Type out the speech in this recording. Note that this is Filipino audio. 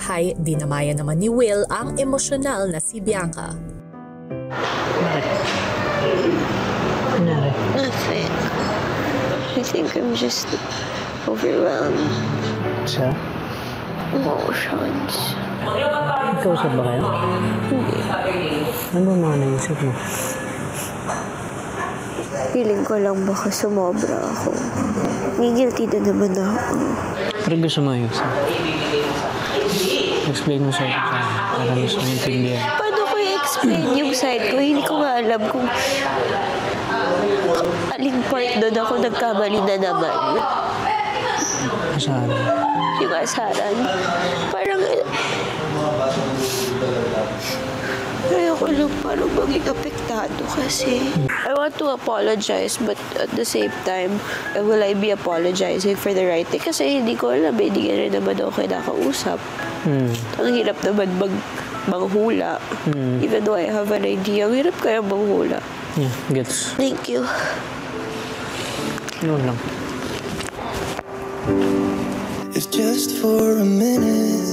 bahay, dinamayan naman ni Will ang emosyonal na si Bianca. Bakit? Nangyari? Nothing. I think I'm just overwhelmed. Sa? Emotions. Nagkausap ba kayo? Hindi. Ano ba mga naisip mo? Feeling ko lang baka sumobra ako. Guilty na naman ako. Pero gusto mo ayusin. Explain mo sa akin para gusto mo intindihan. Paano ko i-explain yung side ko? Hindi ko nga alam kung aling part doon ako nagkamali na naman. Masahan. Yung asaran. Parang ayoko lang parang maging apektado kasi. I want to apologize but at the same time, will I be apologizing for the right thing? Kasi hindi ko alam, hindi ka rin naman ako kinakausap. Ang hirap naman manghula. Even though I have an idea, ang hirap kaya manghula. Yeah, gets. Thank you. Yun lang. If just for a minute